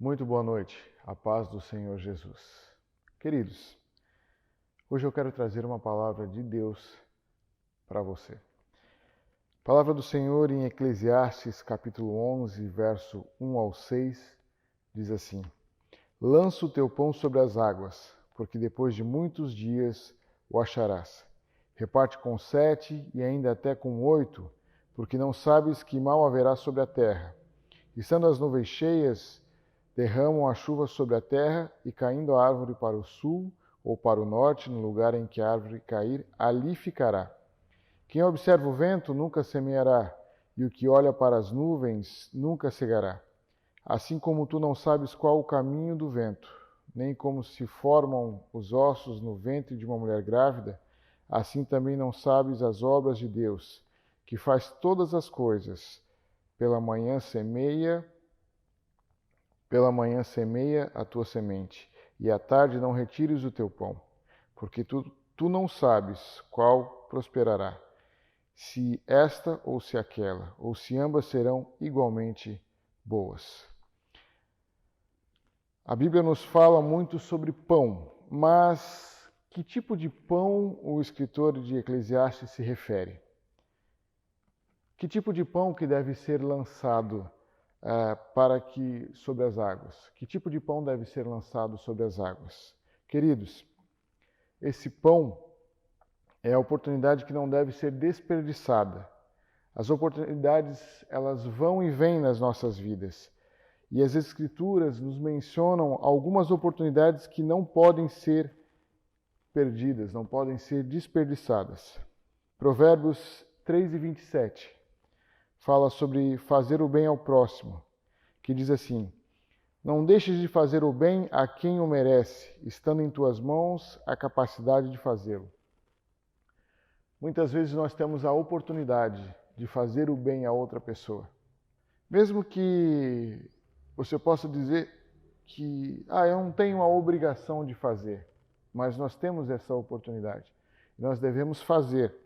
Muito boa noite, a paz do Senhor Jesus. Queridos, hoje eu quero trazer uma palavra de Deus para você. Palavra do Senhor em Eclesiastes, capítulo 11, verso 1 ao 6, diz assim: Lança o teu pão sobre as águas, porque depois de muitos dias o acharás. Reparte com 7 e ainda até com 8, porque não sabes que mal haverá sobre a terra. Estando as nuvens cheias, derramam a chuva sobre a terra, e caindo a árvore para o sul ou para o norte, no lugar em que a árvore cair, ali ficará. Quem observa o vento nunca semeará, e o que olha para as nuvens nunca cegará. Assim como tu não sabes qual o caminho do vento, nem como se formam os ossos no ventre de uma mulher grávida, assim também não sabes as obras de Deus, que faz todas as coisas. Pela manhã semeia a tua semente, e à tarde não retires o teu pão, porque tu não sabes qual prosperará, se esta ou se aquela, ou se ambas serão igualmente boas. A Bíblia nos fala muito sobre pão, mas que tipo de pão o escritor de Eclesiastes se refere? Que tipo de pão que deve ser lançado sobre as águas? Que tipo de pão deve ser lançado sobre as águas? Queridos, esse pão é a oportunidade que não deve ser desperdiçada. As oportunidades, elas vão e vêm nas nossas vidas. E as Escrituras nos mencionam algumas oportunidades que não podem ser perdidas, não podem ser desperdiçadas. Provérbios 3:27 fala sobre fazer o bem ao próximo, que diz assim: Não deixes de fazer o bem a quem o merece, estando em tuas mãos a capacidade de fazê-lo. Muitas vezes nós temos a oportunidade de fazer o bem a outra pessoa. Mesmo que você possa dizer que eu não tenho a obrigação de fazer, mas nós temos essa oportunidade. Nós devemos fazer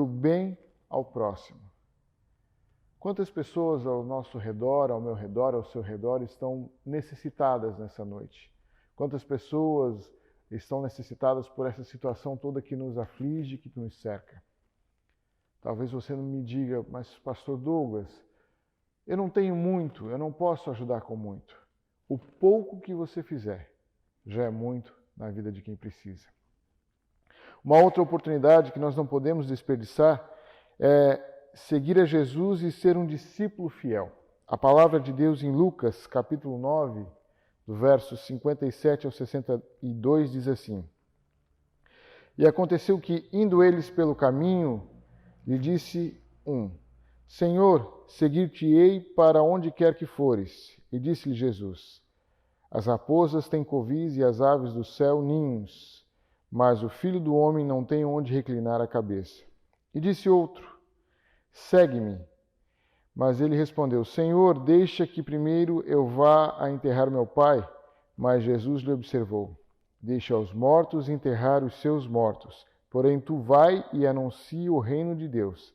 o bem ao próximo. Quantas pessoas ao nosso redor, ao meu redor, ao seu redor, estão necessitadas nessa noite? Quantas pessoas estão necessitadas por essa situação toda que nos aflige, que nos cerca? Talvez você não me diga, mas pastor Douglas, eu não tenho muito, eu não posso ajudar com muito. O pouco que você fizer já é muito na vida de quem precisa. Uma outra oportunidade que nós não podemos desperdiçar é seguir a Jesus e ser um discípulo fiel. A palavra de Deus em Lucas, capítulo 9, do verso 57 ao 62, diz assim: E aconteceu que, indo eles pelo caminho, lhe disse um: Senhor, seguir-te-ei para onde quer que fores. E disse-lhe Jesus: As raposas têm covis e as aves do céu ninhos, mas o Filho do homem não tem onde reclinar a cabeça. E disse outro: Segue-me. Mas ele respondeu: Senhor, deixa que primeiro eu vá a enterrar meu pai. Mas Jesus lhe observou: Deixa aos mortos enterrar os seus mortos. Porém, tu vai e anuncia o reino de Deus.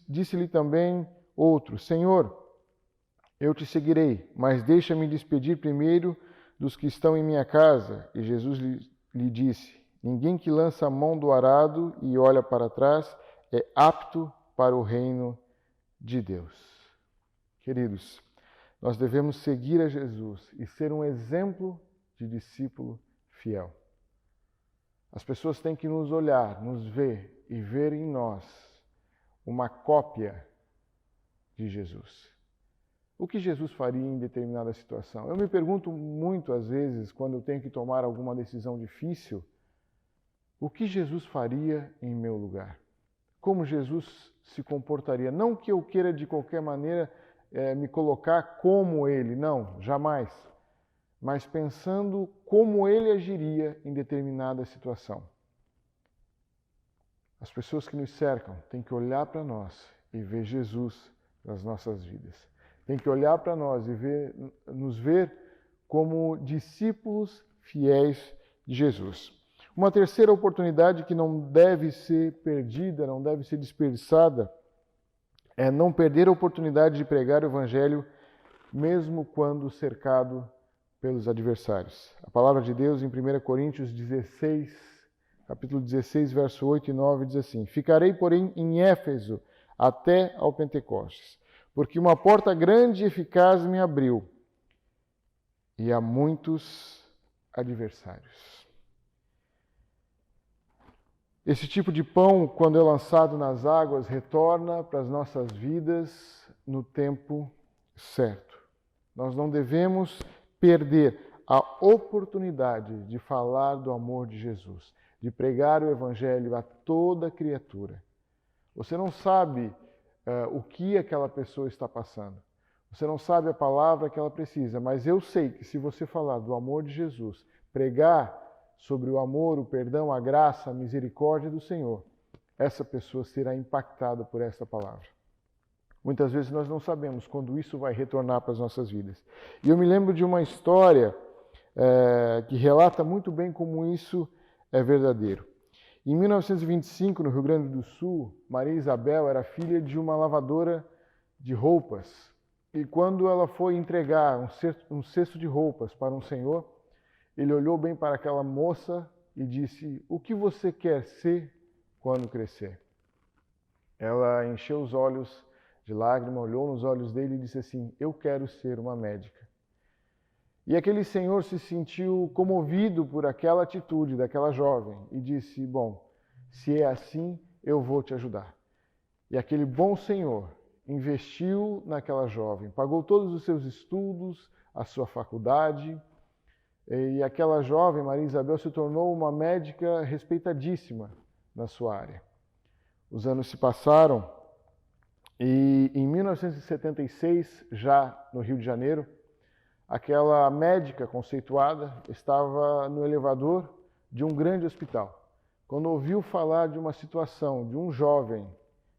Disse-lhe também outro: Senhor, eu te seguirei, mas deixa-me despedir primeiro dos que estão em minha casa. E Jesus lhe disse: Ninguém que lança a mão do arado e olha para trás é apto para o reino de Deus. Queridos, nós devemos seguir a Jesus e ser um exemplo de discípulo fiel. As pessoas têm que nos olhar, nos ver e ver em nós uma cópia de Jesus. O que Jesus faria em determinada situação? Eu me pergunto muito às vezes, quando eu tenho que tomar alguma decisão difícil, o que Jesus faria em meu lugar? Como Jesus se comportaria? Não que eu queira de qualquer maneira me colocar como ele, não, jamais. Mas pensando como ele agiria em determinada situação. As pessoas que nos cercam têm que olhar para nós e ver Jesus nas nossas vidas. Tem que olhar para nós e nos ver como discípulos fiéis de Jesus. Uma terceira oportunidade que não deve ser perdida, não deve ser desperdiçada, é não perder a oportunidade de pregar o Evangelho mesmo quando cercado pelos adversários. A palavra de Deus em 1 Coríntios 16, capítulo 16, verso 8 e 9, diz assim: Ficarei, porém, em Éfeso até ao Pentecostes, porque uma porta grande e eficaz me abriu, e há muitos adversários. Esse tipo de pão, quando é lançado nas águas, retorna para as nossas vidas no tempo certo. Nós não devemos perder a oportunidade de falar do amor de Jesus, de pregar o Evangelho a toda criatura. Você não sabe o que aquela pessoa está passando. Você não sabe a palavra que ela precisa, mas eu sei que se você falar do amor de Jesus, pregar sobre o amor, o perdão, a graça, a misericórdia do Senhor, essa pessoa será impactada por essa palavra. Muitas vezes nós não sabemos quando isso vai retornar para as nossas vidas. E eu me lembro de uma história que relata muito bem como isso é verdadeiro. Em 1925, no Rio Grande do Sul, Maria Isabel era filha de uma lavadora de roupas. E quando ela foi entregar um cesto de roupas para um senhor, ele olhou bem para aquela moça e disse: "O que você quer ser quando crescer?" Ela encheu os olhos de lágrima, olhou nos olhos dele e disse assim: "Eu quero ser uma médica." E aquele senhor se sentiu comovido por aquela atitude daquela jovem e disse: "Bom, se é assim, eu vou te ajudar." E aquele bom senhor investiu naquela jovem, pagou todos os seus estudos, a sua faculdade, e aquela jovem, Maria Isabel, se tornou uma médica respeitadíssima na sua área. Os anos se passaram e em 1976, já no Rio de Janeiro, aquela médica conceituada estava no elevador de um grande hospital, quando ouviu falar de uma situação de um jovem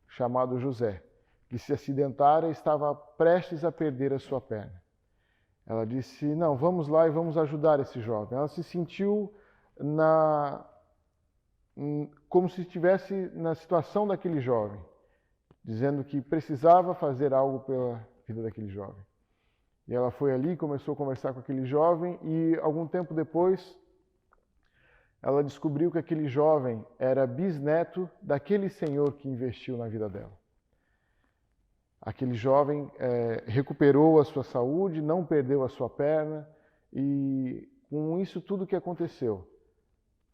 chamado José, que se acidentara e estava prestes a perder a sua perna. Ela disse: "Não, vamos lá e vamos ajudar esse jovem." Ela se sentiu como se estivesse na situação daquele jovem, dizendo que precisava fazer algo pela vida daquele jovem. E ela foi ali, começou a conversar com aquele jovem e algum tempo depois ela descobriu que aquele jovem era bisneto daquele senhor que investiu na vida dela. Aquele jovem recuperou a sua saúde, não perdeu a sua perna e com isso tudo que aconteceu,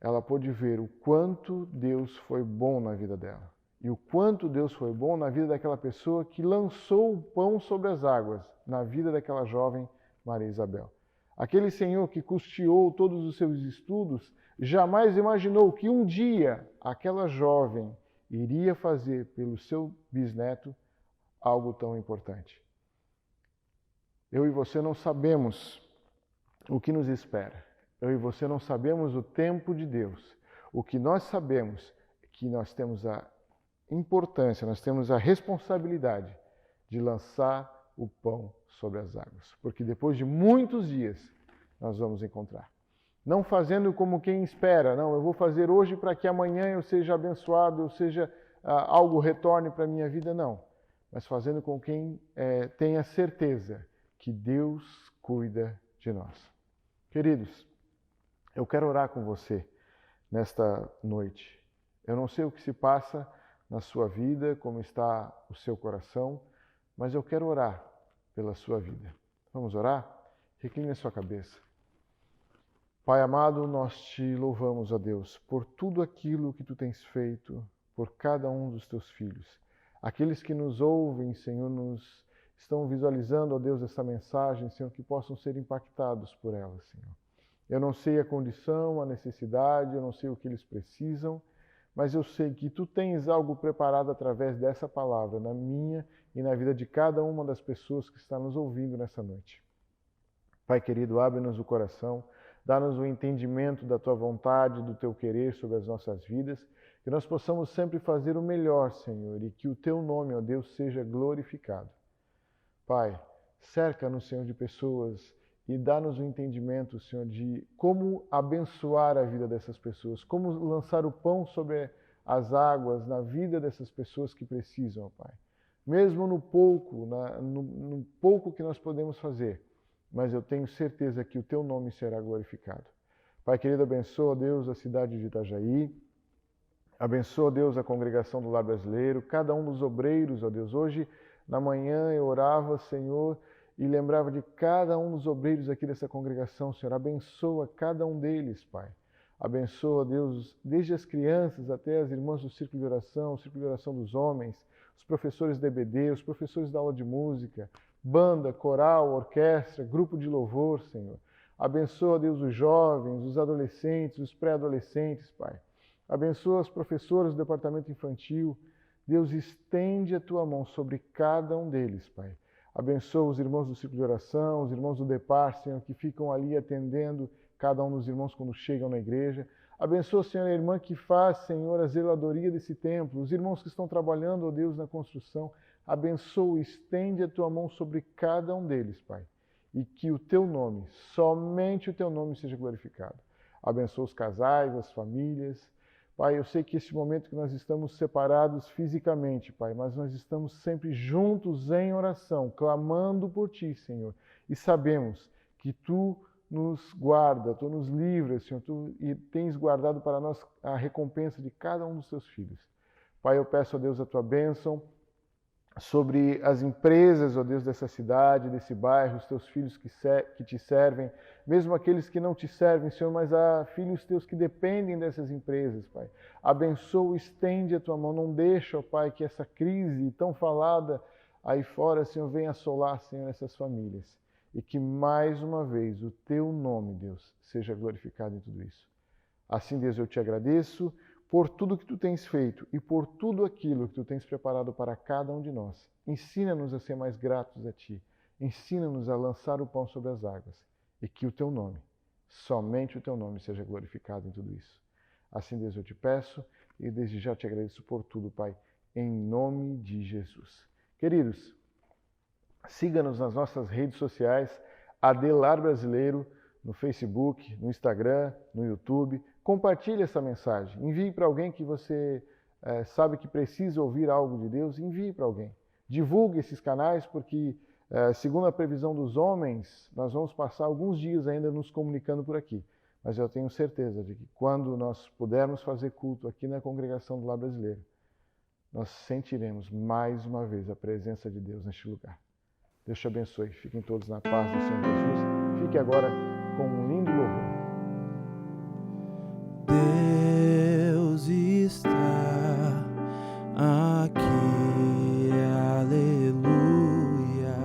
ela pôde ver o quanto Deus foi bom na vida dela. E o quanto Deus foi bom na vida daquela pessoa que lançou o pão sobre as águas, na vida daquela jovem Maria Isabel. Aquele senhor que custeou todos os seus estudos, jamais imaginou que um dia aquela jovem iria fazer pelo seu bisneto algo tão importante. Eu e você não sabemos o que nos espera. Eu e você não sabemos o tempo de Deus. O que nós sabemos é que nós temos a importância, nós temos a responsabilidade de lançar o pão sobre as águas. Porque depois de muitos dias nós vamos encontrar. Não fazendo como quem espera, não, eu vou fazer hoje para que amanhã eu seja abençoado, eu seja algo retorne para a minha vida, não. Mas fazendo com quem tenha certeza que Deus cuida de nós. Queridos, eu quero orar com você nesta noite. Eu não sei o que se passa na sua vida, como está o seu coração, mas eu quero orar pela sua vida. Vamos orar? Recline a sua cabeça. Pai amado, nós te louvamos, ó Deus, por tudo aquilo que tu tens feito por cada um dos teus filhos. Aqueles que nos ouvem, Senhor, nos estão visualizando, ó Deus, essa mensagem, Senhor, que possam ser impactados por ela, Senhor. Eu não sei a condição, a necessidade, eu não sei o que eles precisam, mas eu sei que tu tens algo preparado através dessa palavra, na minha e na vida de cada uma das pessoas que está nos ouvindo nessa noite. Pai querido, abre-nos o coração, dá-nos o entendimento da tua vontade, do teu querer sobre as nossas vidas, que nós possamos sempre fazer o melhor, Senhor, e que o teu nome, ó Deus, seja glorificado. Pai, cerca-nos, Senhor, de pessoas e dá-nos o entendimento, Senhor, de como abençoar a vida dessas pessoas, como lançar o pão sobre as águas na vida dessas pessoas que precisam, Pai. mesmo no pouco, no pouco que nós podemos fazer, mas eu tenho certeza que o teu nome será glorificado. Pai querido, abençoa, Deus, a cidade de Itajaí, abençoa, Deus, a congregação do Lar Brasileiro, cada um dos obreiros, ó Deus. Hoje, na manhã, eu orava, Senhor, e lembrava de cada um dos obreiros aqui dessa congregação, Senhor. Abençoa cada um deles, Pai. Abençoa, Deus, desde as crianças até as irmãs do Círculo de Oração, o Círculo de Oração dos Homens, os professores da EBD, os professores da aula de música, banda, coral, orquestra, grupo de louvor, Senhor. Abençoa, Deus, os jovens, os adolescentes, os pré-adolescentes, Pai. Abençoa as professoras do departamento infantil. Deus, estende a tua mão sobre cada um deles, Pai. Abençoa os irmãos do Círculo de Oração, os irmãos do Depar, Senhor, que ficam ali atendendo cada um dos irmãos quando chegam na igreja. Abençoa, Senhor, a irmã que faz, Senhor, a zeladoria desse templo, os irmãos que estão trabalhando, ó Deus, na construção. Abençoa, estende a tua mão sobre cada um deles, Pai. E que o teu nome, somente o teu nome, seja glorificado. Abençoa os casais, as famílias. Pai, eu sei que este momento que nós estamos separados fisicamente, Pai, mas nós estamos sempre juntos em oração, clamando por Ti, Senhor. E sabemos que Tu nos guarda, Tu nos livra, Senhor, e tens guardado para nós a recompensa de cada um dos Teus filhos. Pai, eu peço a Deus a Tua bênção sobre as empresas, ó Deus, dessa cidade, desse bairro, os Teus filhos que Te servem, mesmo aqueles que não Te servem, Senhor, mas há filhos Teus que dependem dessas empresas, Pai. Abençoa, estende a Tua mão, não deixa, ó Pai, que essa crise tão falada aí fora, Senhor, venha assolar, Senhor, essas famílias. E que mais uma vez o Teu nome, Deus, seja glorificado em tudo isso. Assim, Deus, eu Te agradeço por tudo que Tu tens feito e por tudo aquilo que Tu tens preparado para cada um de nós. Ensina-nos a ser mais gratos a Ti. Ensina-nos a lançar o pão sobre as águas. E que o Teu nome, somente o Teu nome, seja glorificado em tudo isso. Assim, Deus, eu Te peço e desde já Te agradeço por tudo, Pai, em nome de Jesus. Queridos, siga-nos nas nossas redes sociais, Lar Brasileiro, no Facebook, no Instagram, no YouTube. Compartilhe essa mensagem. Envie para alguém que você sabe que precisa ouvir algo de Deus. Envie para alguém. Divulgue esses canais porque, segundo a previsão dos homens, nós vamos passar alguns dias ainda nos comunicando por aqui. Mas eu tenho certeza de que quando nós pudermos fazer culto aqui na congregação do Lar Brasileiro, nós sentiremos mais uma vez a presença de Deus neste lugar. Deus te abençoe. Fiquem todos na paz do Senhor Jesus. Fique agora com um lindo louvor. Deus está aqui, aleluia,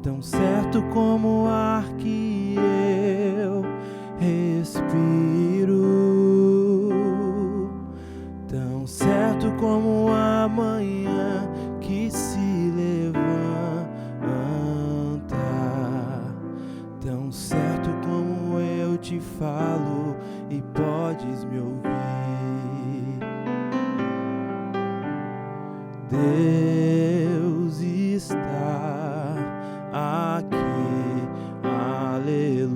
tão certo como o ar que eu respiro, tão certo como a manhã que se levanta, tão certo como eu te falo e podes me ouvir. Deus está aqui, aleluia,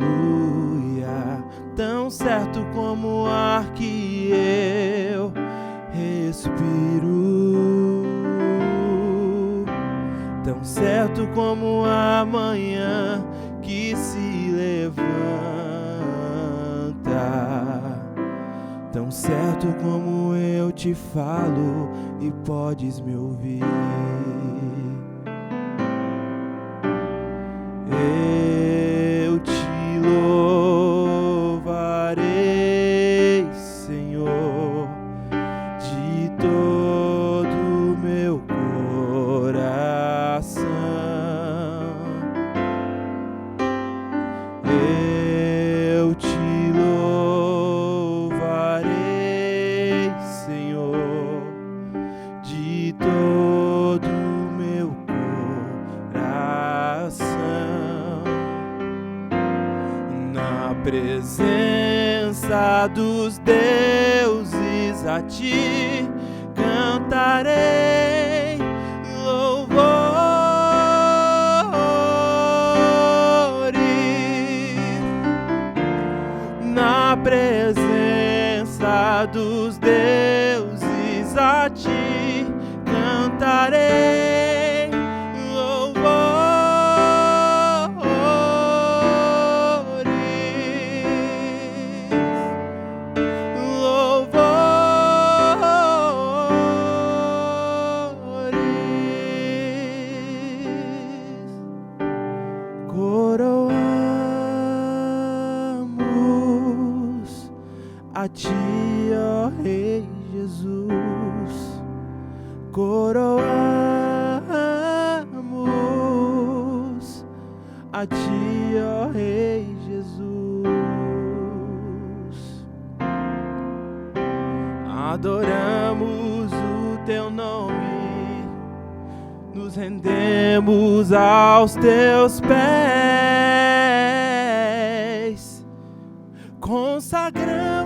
tão certo como o ar que eu respiro, tão certo como a manhã que se levanta, tão certo como eu te falo e podes me ouvir. Eu te louvarei, Senhor, de todo meu coração. Eu te louvarei, Senhor, de todo meu coração. Na presença dos deuses a ti cantarei louvores. Na presença dos deuses a ti cantarei coroamos a ti, ó Rei Jesus, coroamos a ti, ó Rei Jesus. Adoramos o teu nome, nos rendemos aos teus pés, consagramos